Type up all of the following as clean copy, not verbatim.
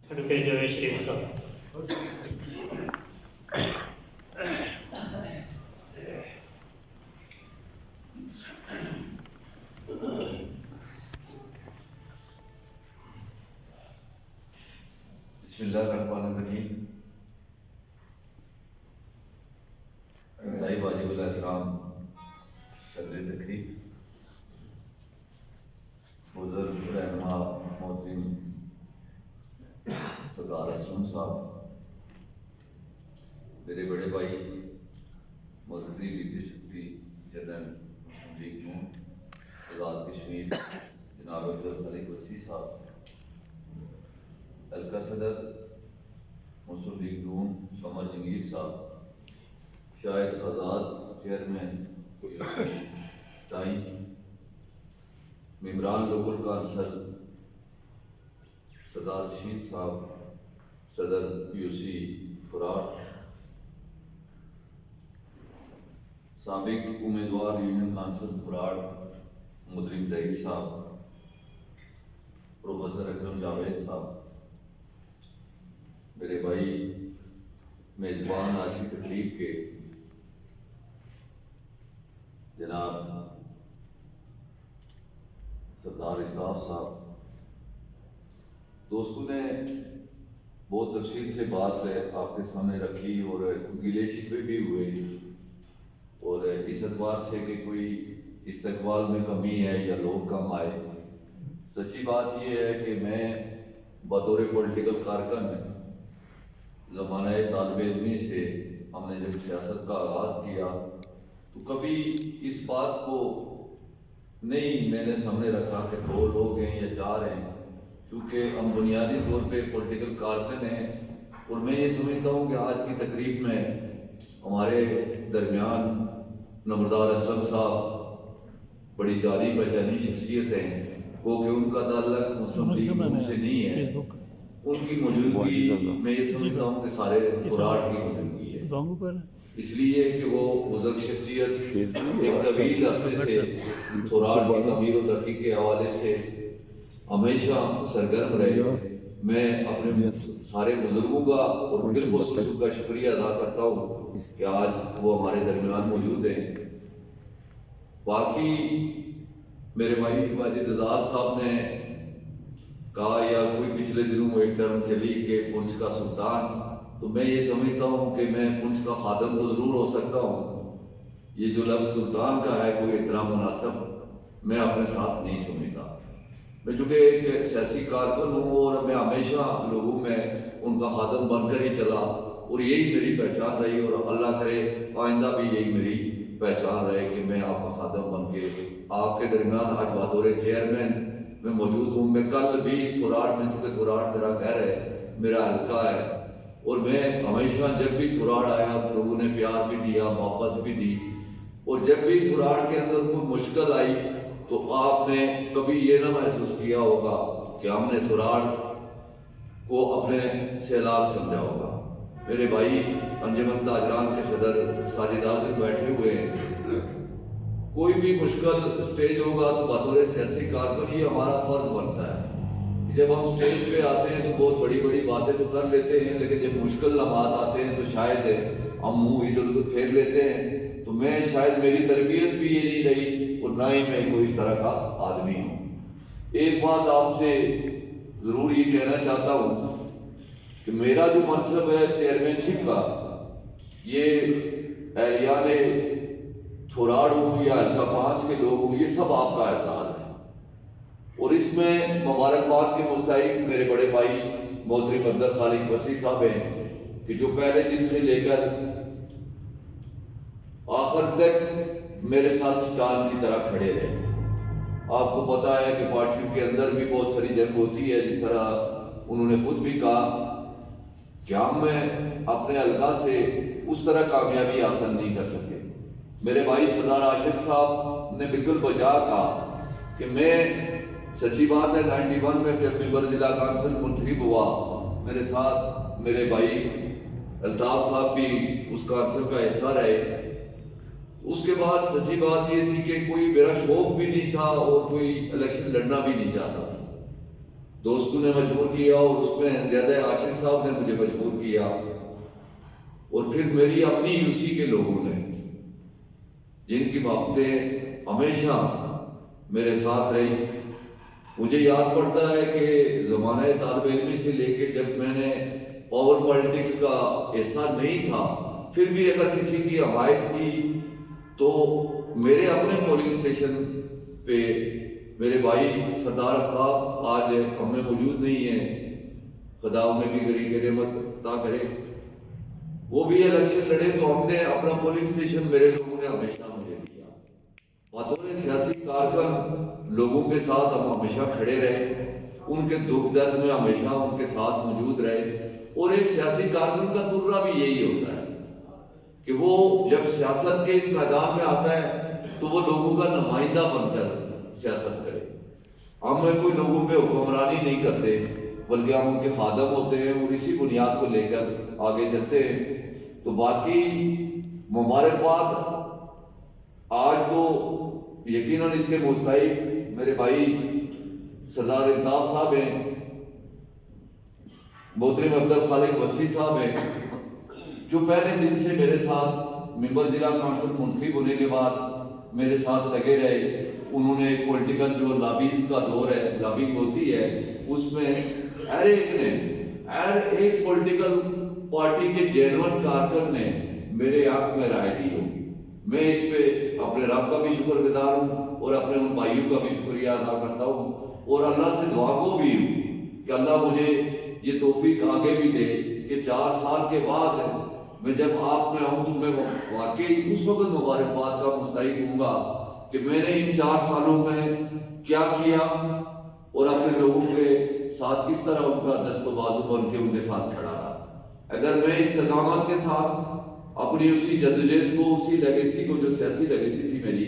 Advocate Javed شریف صاحب. بسم اللہ الرحمن الرحیم. انتہائی واجب الاحترام صدر تقریب، بزرگ رہنما محترم سردار اسلم صاحب، میرے بڑے بھائی مرکزی ڈپٹی سیکرٹری جنرل مسلم لیگ نون آزاد کشمیر جناب عبدالخالق وسیع صاحب، حلقہ صدر مسلم لیگ نون قمر جنگیر صاحب، شاہد آزاد چیئرمین تائیں، ممبران لوکل کونسل سردار رشید صاحب، صدر پی او سی فراٹ، سابق امیدوار یونین کونسل فراٹ محترم ظہیر صاحب، پروفیسر اکرم جاوید صاحب، میرے بھائی میزبان آج کی تقریب کے جناب سردار اشتاف صاحب، دوستوں نے بہت تفصیل سے بات آپ کے سامنے رکھی اور گلے شکوے بھی ہوئے، اور اس اعتبار سے کہ کوئی استقبال میں کمی ہے یا لوگ کم آئے. سچی بات یہ ہے کہ میں بطور پولیٹیکل کارکن زمانہ طالب علمی سے ہم نے جب سیاست کا آغاز کیا تو کبھی اس بات کو نہیں میں نے سامنے رکھا کہ 2 لوگ ہیں یا 4 ہیں، چونکہ ہم بنیادی طور پہ پولیٹیکل کارکن ہیں. اور میں یہ سمجھتا ہوں کہ آج کی تقریب میں ہمارے درمیان نمبردار اسلم صاحب بڑی جانی پہچانی شخصیت ہیں، وہ کہ ان کا تعلق مسلم لیگ نون سے نہیں ہے، ان کی موجودگی میں یہ سمجھتا ہوں کہ سارے تھوراٹ کی موجودگی ہے، اس لیے کہ وہ بزرگ شخصیت ایک طویل عرصے سے تھوراٹ کی تعمیر و ترقی کے حوالے سے ہمیشہ سرگرم رہے. میں اپنے سارے بزرگوں کا اور بالخصوص ان کا شکریہ ادا کرتا ہوں کہ آج وہ ہمارے درمیان موجود ہیں. باقی میرے بھائی واجد اعزاز صاحب نے کہا یا کوئی پچھلے دنوں ایک ٹرم چلی کہ پنچ کا سلطان، تو میں یہ سمجھتا ہوں کہ میں پنچ کا خادم تو ضرور ہو سکتا ہوں، یہ جو لفظ سلطان کا ہے کوئی اتنا مناسب میں اپنے ساتھ نہیں سمجھتا. میں چونکہ ایک سیاسی کارکن ہوں اور میں ہمیشہ لوگوں میں ان کا خادم بن کر ہی چلا، اور یہی میری پہچان رہی، اور اللہ کرے آئندہ بھی یہی میری پہچان رہے کہ میں آپ کا خادم بن کے آپ کے درمیان آج بطور چیئرمین میں موجود ہوں. میں کل بھی اس تھوراٹ میں، چونکہ تھوراٹ میرا گھر ہے، میرا حلقہ ہے، اور میں ہمیشہ جب بھی تھوراٹ آیا لوگوں نے پیار بھی دیا، محبت بھی دی، اور جب بھی تھوراٹ کے اندر کوئی مشکل آئی تو آپ نے کبھی یہ نہ محسوس کیا ہوگا کہ ہم نے تھوراٹ کو اپنے سیلاب سمجھا ہوگا. میرے بھائی انجمن تاجران کے صدر ساجد اعظم بیٹھے ہوئے ہیں، کوئی بھی مشکل سٹیج ہوگا تو بطور سیاسی کارکن یہ ہمارا فرض بنتا ہے کہ جب ہم سٹیج پہ آتے ہیں تو بہت بڑی بڑی باتیں تو کر لیتے ہیں، لیکن جب مشکل لمحات آتے ہیں تو شاید ہم منہ ادھر ادھر پھیر لیتے ہیں. تو میں شاید میری تربیت بھی یہ نہیں رہی اور نہ ہی میں کوئی اس طرح کا آدمی ہوں. ایک بات آپ سے ضرور یہ کہنا چاہتا ہوں کہ میرا جو منصب ہے چیئرمین شپ کا، یہ اہلیان تھوراٹ ہوں یا حلقہ 5 کے لوگ ہوں، یہ سب آپ کا اعزاز ہے، اور اس میں مبارکباد کے مستحق میرے بڑے بھائی محترم عبدالخالق وسیع صاحب ہیں کہ جو پہلے دن سے لے کر آخر تک میرے ساتھ چٹان کی طرح کھڑے رہے. آپ کو پتا ہے کہ پارٹیوں کے اندر بھی بہت ساری جنگ ہوتی ہے، جس طرح انہوں نے خود بھی کہا کہ ہم اپنے حلقہ سے اس طرح کامیابی حاصل نہیں کر سکے. میرے بھائی سردار عاشق صاحب نے بالکل بجا کہا کہ میں سچی بات ہے 91 میں جب ممبر ضلع کونسل منتخب ہوا میرے ساتھ میرے بھائی الطاف صاحب بھی اس کونسل کا حصہ رہے. اس کے بعد سچی بات یہ تھی کہ کوئی میرا شوق بھی نہیں تھا اور کوئی الیکشن لڑنا بھی نہیں چاہتا تھا. دوستوں نے مجبور کیا اور اس میں زیادہ عاشق صاحب نے مجھے مجبور کیا، اور پھر میری اپنی یوسی کے لوگوں نے جن کی محبتیں ہمیشہ میرے ساتھ رہی۔ مجھے یاد پڑتا ہے کہ زمانہ طالب علمی سے لے کے جب میں نے پاور پالیٹکس کا حصہ نہیں تھا، پھر بھی اگر کسی کی حمایت کی تو میرے اپنے پولنگ اسٹیشن پہ میرے بھائی سردار آفتاب آج ہم میں موجود نہیں ہیں، خدا انہیں بھی گری رحمت عطا کرے، وہ بھی الیکشن لڑے تو ہم نے اپنا پولنگ اسٹیشن میرے لوگوں نے ہمیشہ مجھے دیا۔ بطور سیاسی کارکن لوگوں کے ساتھ ہم ہمیشہ کھڑے رہے، ان کے دکھ درد میں ہمیشہ ان کے ساتھ موجود رہے، اور ایک سیاسی کارکن کا ترہ بھی یہی ہوتا ہے کہ وہ جب سیاست کے اس میدان میں آتا ہے تو وہ لوگوں کا نمائندہ بن کر سیاست کرے۔ ہم کوئی لوگوں پہ حکمرانی نہیں کرتے، بلکہ ہم ان کے خادم ہوتے ہیں اور اسی بنیاد کو لے کر آگے چلتے ہیں۔ تو باقی مبارکباد، آج تو یقیناً اس کے مستحق میرے بھائی سردار الطاف صاحب ہیں، محترم عبدالخالق وسیع صاحب ہیں، جو پہلے دن سے میرے ساتھ ممبر ضلع کونسل منتخب ہونے کے بعد میرے ساتھ لگے رہے۔ انہوں نے پولیٹیکل جو لابیز کا دور ہے، لابنگ ہوتی ہے، اس میں ہر ایک پولیٹیکل پارٹی کے جینون کارکن نے میرے حق میں رائے دی ہوگی۔ میں اس پہ اپنے رب کا بھی شکر گزار ہوں اور اپنے ان بھائیوں کا بھی شکریہ ادا کرتا ہوں، اور اللہ سے دعا کو بھی ہوں کہ اللہ مجھے یہ توفیق آگے بھی دے کہ 4 سال کے بعد میں جب آپ میں آؤں تو میں واقعی اس وقت مبارکباد کا مستحق ہوں گا کہ میں نے ان 4 سالوں میں کیا کیا اور اپنے لوگوں کے ساتھ کس طرح ان کا دست و بازو بن کے ان کے ساتھ کھڑا رہا۔ اگر میں اس استقامت کے ساتھ اپنی اسی جدوجہد کو، اسی لیگیسی کو جو سیاسی لیگیسی تھی میری،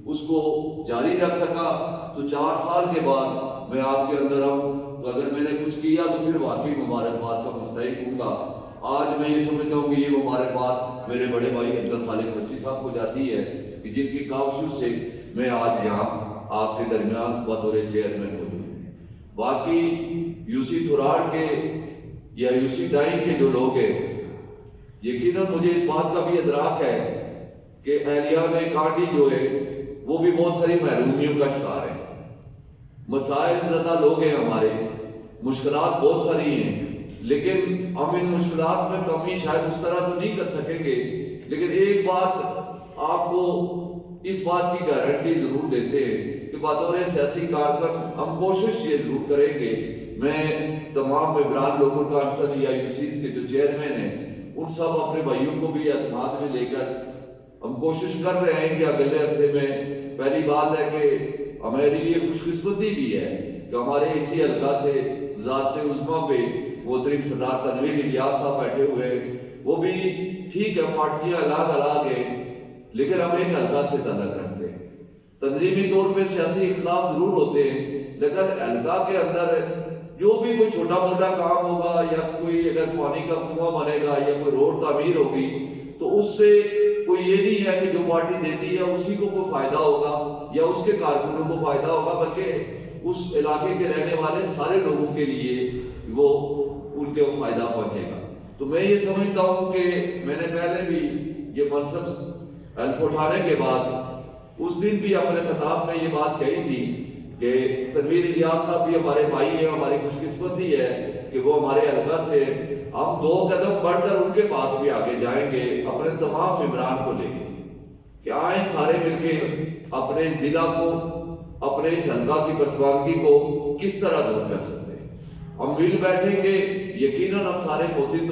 اس کو جاری رکھ سکا تو 4 سال کے بعد میں آپ کے اندر آؤں تو اگر میں نے کچھ کیا تو پھر واقعی مبارکباد کا مستحق ہوں گا۔ آج میں یہ سمجھتا ہوں کہ یہ مبارکباد میرے بڑے بھائی عبدالخالق وسیع صاحب کو جاتی ہے کہ جن کی کاوشوں سے میں آج یہاں آپ کے درمیان بطور چیئرمین موجود ہوں۔ باقی یوسی تھوراڑ کے یا یوسی ٹائم کے جو لوگ ہیں، یقیناً مجھے اس بات کا بھی ادراک ہے کہ اہلیان کانڈی جو ہے وہ بھی بہت ساری محرومیوں کا شکار ہے، مسائل زدہ لوگ ہیں، ہمارے مشکلات بہت ساری ہیں، لیکن ہم ان مشکلات میں کمی شاید اس طرح تو نہیں کر سکیں گے، لیکن ایک بات آپ کو اس بات کی گارنٹی ضرور دیتے ہیں کہ بطور سیاسی کارکن ہم کوشش یہ ضرور کریں گے۔ میں تمام ممبران لوکل کونسل یا یوسیز کے جو چیئرمین ہیں ان سب اپنے بھائیوں کو بھی اعتماد میں لے کر ہم کوشش کر رہے ہیں کہ اگلے عرصے میں، پہلی بات ہے کہ ہمارے لیے خوش قسمتی بھی ہے کہ ہمارے اسی حلقہ سے ذات عظمیٰ پہ محترم سردار تنویر الیاس صاحب بیٹھے ہوئے، وہ بھی ٹھیک ہے پارٹیاں الگ الگ ہیں لیکن ہم ایک حلقہ سے تعلق رکھتے ہیں۔ تنظیمی طور پہ سیاسی اختلاف ضرور ہوتے ہیں، لیکن حلقہ کے اندر جو بھی کوئی چھوٹا موٹا کام ہوگا یا کوئی اگر پانی کا کنواں بنے گا یا کوئی روڈ تعمیر ہوگی تو اس سے کوئی یہ نہیں ہے کہ جو پارٹی دیتی ہے اسی کو کوئی فائدہ ہوگا یا اس کے کارکنوں کو فائدہ ہوگا، بلکہ اس علاقے کے رہنے والے سارے لوگوں کے لیے وہ ان کے فائدہ پہنچے گا۔ تو میں یہ سمجھتا ہوں کہ میں نے پہلے بھی یہ منصب حلف اٹھانے کے بعد اس دن بھی اپنے خطاب میں یہ بات کہی تھی کہ تنویر الیاس صاحب بھی ہمارے بھائی ہیں، ہماری خوش قسمتی ہے کہ وہ ہمارے حلقہ سے ہم 2 قدم بڑھ کر ان کے پاس بھی آگے جائیں گے اپنے تمام ممبران کو لے کے کہ آئیں سارے مل کے اپنے ضلع کو، اپنے اس حلقہ کی پسماندگی کو کس طرح دور کر سکتے ہیں۔ ہم مل بیٹھیں گے، یقیناً ہم سارے متحد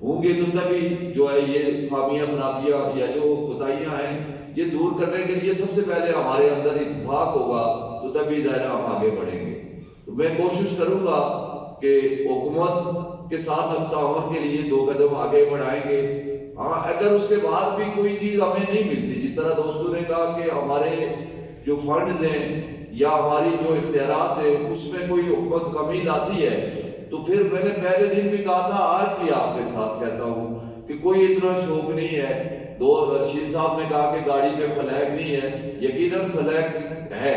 ہوں گے تو تبھی جو ہے یہ خامیاں خرابیاں یا جو کوتاہیاں ہیں یہ دور کرنے کے لیے سب سے پہلے ہمارے اندر اتفاق ہوگا تو تبھی ظاہر ہم آگے بڑھیں گے۔ تو میں کوشش کروں گا کہ حکومت کے ساتھ ہم تعاون کے لیے 2 قدم آگے بڑھائیں گے۔ ہاں اگر اس کے بعد بھی کوئی چیز ہمیں نہیں ملتی، جس طرح دوستوں نے کہا کہ ہمارے جو فنڈز ہیں یا ہماری جو اختیارات ہیں اس میں کوئی حکومت کمی لاتی ہے تو پھر میں نے پہلے دن بھی کہا تھا، آج بھی آپ کے ساتھ کہتا ہوں کہ کوئی اتنا شوق نہیں ہے۔ رشید صاحب نے کہا کہ گاڑی پہ فلیگ نہیں ہے، یقیناً فلیگ ہے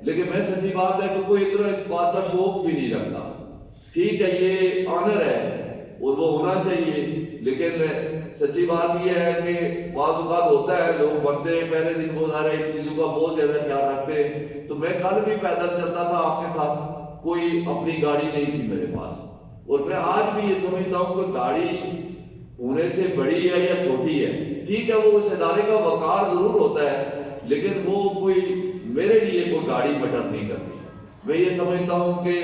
لیکن میں سچی بات ہے کہ کوئی اتنا اس بات کا شوق بھی نہیں رکھتا. ٹھیک ہے یہ آنر ہے اور وہ ہونا چاہیے، لیکن سچی بات یہ ہے کہ بعض اوقات ہوتا ہے لوگ بنتے ہیں پہلے دن بہت سارے چیزوں کا بہت زیادہ خیال رکھتے ہیں. تو میں کل بھی پیدل چلتا تھا آپ کے ساتھ، کوئی اپنی گاڑی نہیں تھی میرے پاس، اور میں آج بھی یہ سمجھتا ہوں کہ گاڑی ہونے سے بڑی ہے یا چھوٹی ہے، ٹھیک ہے وہ اس ادارے کا وقار ضرور ہوتا ہے، لیکن وہ کوئی میرے لیے کوئی گاڑی میٹر نہیں کرتی. میں یہ سمجھتا ہوں کہ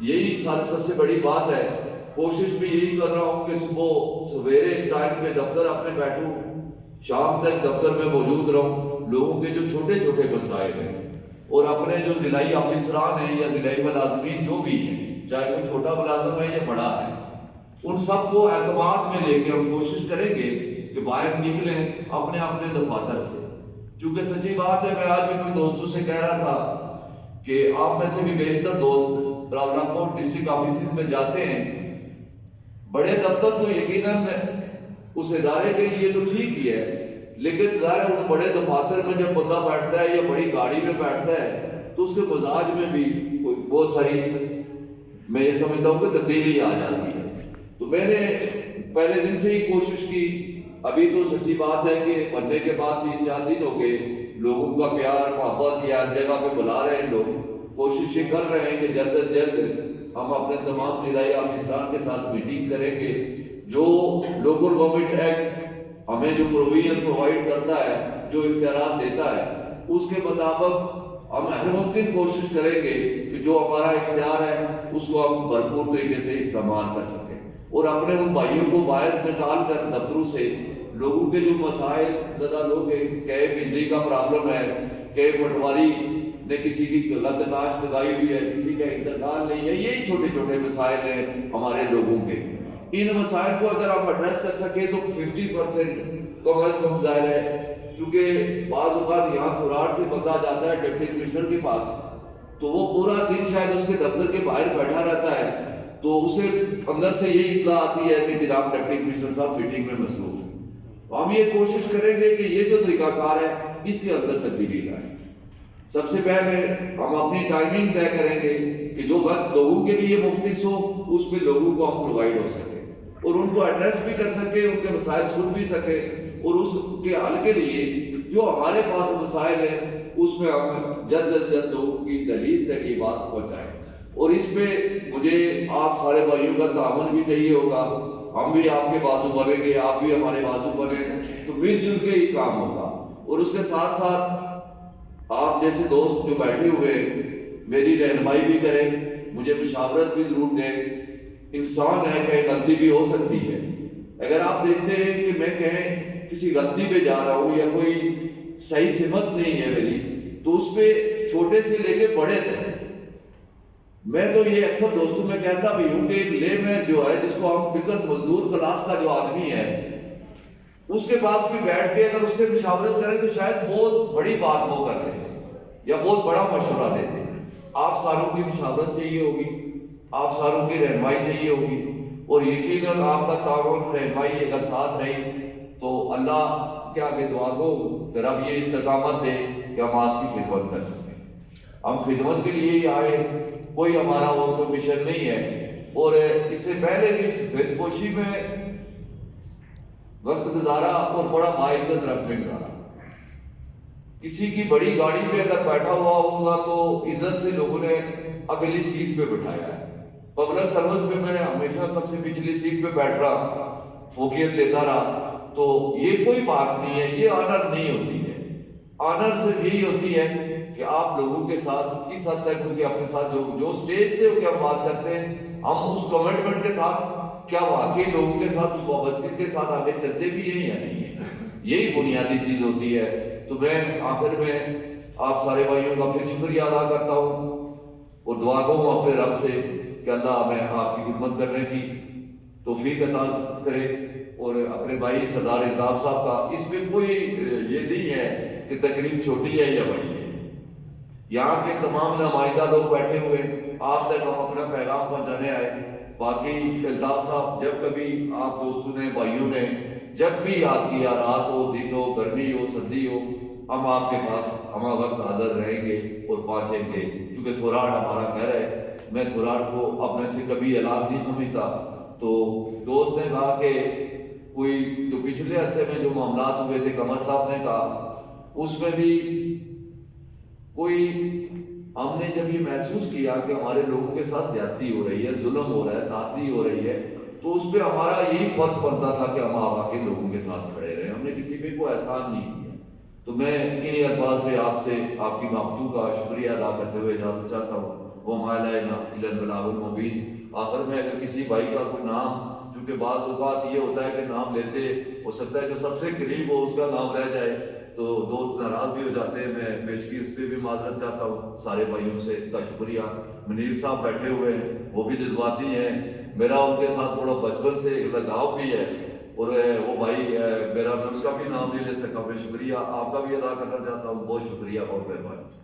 یہی سب سے بڑی بات ہے. کوشش بھی یہی کر رہا ہوں کہ صبح سویرے ٹائم پہ دفتر اپنے بیٹھوں، شام تک دفتر میں موجود رہوں، لوگوں کے جو چھوٹے چھوٹے مسائل ہیں اور اپنے جو ضلعی افسران ہیں یا ضلعی ملازمین جو بھی ہیں، چاہے کوئی چھوٹا ملازم ہے یا بڑا ہے، ان سب کو اعتماد میں لے کے ہم کوشش کریں گے کہ باہر نکلیں اپنے اپنے دفاتر سے. چونکہ سچی بات ہے، میں آج بھی کوئی دوستوں سے کہہ رہا تھا کہ آپ میں سے بھی بیشتر دوست راولپور ڈسٹرکٹ آفیسز میں جاتے ہیں. بڑے دفتر تو یقیناً اس ادارے کے لیے تو ٹھیک ہی ہے، لیکن ظاہر ان بڑے دفاتر میں جب بندہ بیٹھتا ہے یا بڑی گاڑی میں بیٹھتا ہے تو اس کے مزاج میں بھی بہت ساری میں یہ سمجھتا ہوں کہ تبدیلی آ جاتی ہے. تو میں نے پہلے دن سے ہی کوشش کی. ابھی تو سچی بات ہے کہ بننے کے بعد 3-4 دن ہو گئے، لوگوں کا پیار محبت یا ہر جگہ پہ بلا رہے ہیں لوگ، کوششیں کر رہے ہیں کہ جلد از جلد ہم اپنے تمام ضلعی افسران کے ساتھ میٹنگ کریں گے. جو لوکل گورنمنٹ ایکٹ ہمیں جو پروویژن پرووائڈ کرتا ہے، جو اختیارات دیتا ہے، اس کے مطابق ہم ہر ممکن کوشش کریں گے کہ جو ہمارا اختیار ہے اس کو ہم بھرپور طریقے سے استعمال کر سکیں، اور اپنے ان بھائیوں کو باہر نکال کر دفتروں سے لوگوں کے جو مسائل زدہ لوگ ہیں، کہ بجلی کا پرابلم ہے، کہ پٹواری نے کسی کی غلط کاشت لگائی ہوئی ہے، کسی کا انتقال نہیں ہے، یہی چھوٹے چھوٹے مسائل ہیں ہمارے لوگوں کے. ان مسائل کو اگر آپ ایڈریس کر سکیں تو 50% کم از کم ظاہر ہے. کیونکہ بعض اوقات یہاں تھوراڑ سے بندہ جاتا ہے ڈپٹی کمشنر کے پاس، تو وہ پورا دن شاید اس کے دفتر کے باہر بیٹھا رہتا ہے، تو اسے اندر سے یہی اطلاع آتی ہے کہ جناب ڈپٹی کمشنر صاحب میٹنگ میں مصروف ہیں. تو ہم یہ کوشش کریں گے کہ یہ جو طریقہ کار ہے اس کے اندر تبدیلی لائیں. سب سے پہلے ہم اپنی ٹائمنگ طے کریں گے کہ جو وقت لوگوں کے لیے مختص ہو اس پہ لوگوں کو ہم پرووائڈ ہو سکے اور ان کو ایڈریس بھی کر سکے، ان کے مسائل سن بھی سکے، اور اس کے حل کے لیے جو ہمارے پاس مسائل ہیں اس میں ہم جلد از جلد لوگوں کی دہلیز تک یہ بات پہنچائیں. اور اس پہ مجھے آپ سارے بھائیوں کا تعاون بھی چاہیے ہوگا. ہم بھی آپ کے بازو بنیں گے، آپ بھی ہمارے بازو بنیں، تو مل جل کے ہی کام ہوگا. اور اس کے ساتھ ساتھ آپ جیسے دوست جو بیٹھے ہوئے میری رہنمائی بھی کریں، مجھے مشاورت بھی ضرور دیں. انسان ہے کہ غلطی بھی ہو سکتی ہے. اگر آپ دیکھتے ہیں کہ میں کہیں کسی غلطی پہ جا رہا ہوں یا کوئی صحیح سمت نہیں ہے میری، تو اس پہ چھوٹے سے لے کے بڑے تک میں تو یہ اکثر دوستوں میں کہتا بھی ہوں کہ ایک لے مین جو ہے، جس کو ہم بالکل مزدور کلاس کا جو آدمی ہے، اس کے پاس بھی بیٹھ کے اگر اس سے مشاورت کریں تو شاید بہت بڑی بات وہ کرتے ہیں یا بہت بڑا مشورہ دیتے ہیں. آپ ساروں کی مشاورت چاہیے ہوگی، آپ ساروں کی رہنمائی چاہیے ہوگی، اور یقیناً آپ کا تعاون رہنمائی اگر ساتھ رہی تو اللہ کے آگے دعا گو کہ رب یہ استقامت دے کہ ہم آپ کی خدمت کر سکیں. ہم خدمت کے لیے ہی آئے، کوئی ہمارا اور کوئی مشن نہیں ہے. اور اس سے پہلے بھی اس خد پوشی میں وقت گزارا اور بڑا باعزت رب میں گزارا. کسی کی بڑی گاڑی پہ اگر بیٹھا ہوا ہوں گا تو عزت سے لوگوں نے اگلی سیٹ پہ بٹھایا ہے. پبلک سروس میں میں ہمیشہ سب سے پچھلی سیٹ پہ بیٹھ رہا، فوقیت دیتا رہا. تو یہ کوئی بات نہیں ہے، یہ آنر نہیں ہوتی ہے. آنر صرف یہی ہوتی ہے کہ آپ لوگوں کے ساتھ کس حد تک کیونکہ اپنے ساتھ جو سٹیج سے ہو کے ہم بات کرتے ہیں، ہم اس کمٹمنٹ کے ساتھ کیا واقعی لوگوں کے ساتھ اس وابستگی کے ساتھ آگے چلتے بھی ہیں یا نہیں ہیں. یہی بنیادی چیز ہوتی ہے. تو میں آخر میں آپ سارے بھائیوں کا پھر شکریہ ادا کرتا ہوں اور دعا گو ہوں اپنے رب سے کہ اللہ ہمیں آپ کی خدمت کرنے کی توفیق عطا کرے. اور اپنے بھائی سردار الطاف صاحب کا اس میں کوئی یہ نہیں ہے کہ تقریب چھوٹی ہے یا بڑی ہے. یہاں کے تمام نمائندہ لوگ بیٹھے ہوئے آپ تک ہم اپنا پیغام پہنچانے آئے. باقی الطاف صاحب جب کبھی آپ دوستوں نے بھائیوں نے جب بھی یاد کیا، رات ہو دن ہو گرمی ہو سردی ہو، ہم آپ کے پاس ہمہ وقت حاضر رہیں گے اور پہنچیں گے، چونکہ تھوراڑ ہمارا گھر ہے۔ میں تھوراڑ کو اپنے سے کبھی الگ نہیں سمجھتا۔ تو دوست نے کہا کہ کوئی جو پچھلے عرصے میں جو معاملات ہوئے تھے، قمر صاحب نے کہا اس میں بھی کوئی ہم نے جب یہ محسوس کیا کہ ہمارے لوگوں کے ساتھ زیادتی ہو رہی ہے، ظلم ہو رہا ہے، تعدی ہو رہی ہے، تو اس پہ ہمارا یہی فرض بنتا تھا کہ ہم آ کے لوگوں کے ساتھ کھڑے رہیں۔ ہم نے کسی پہ کوئی احسان نہیں کیا۔ تو میں انہی الفاظ میں آپ سے آپ کی محبتوں کا شکریہ ادا کرتے ہوئے اجازت چاہتا ہوں۔ وہ ہمارا البلاغ المبین۔ آخر میں اگر کسی بھائی کا کوئی نام، چونکہ بعض اوقات یہ ہوتا ہے کہ نام لیتے ہو سکتا ہے جو سب سے قریب ہو اس کا نام رہ جائے تو دوست ناراض بھی ہو جاتے ہیں، میں پیشگی اس پہ بھی معذرت چاہتا ہوں سارے بھائیوں سے کا شکریہ۔ منیر صاحب بیٹھے ہوئے ہیں، وہ بھی جذباتی ہیں، میرا ان کے ساتھ تھوڑا بچپن سے ایک لگاؤ بھی ہے، اور وہ بھائی میرا میں اس کا بھی نام نہیں لے سکا، میں شکریہ آپ کا بھی ادا کرنا چاہتا ہوں، بہت شکریہ اور مہربانی۔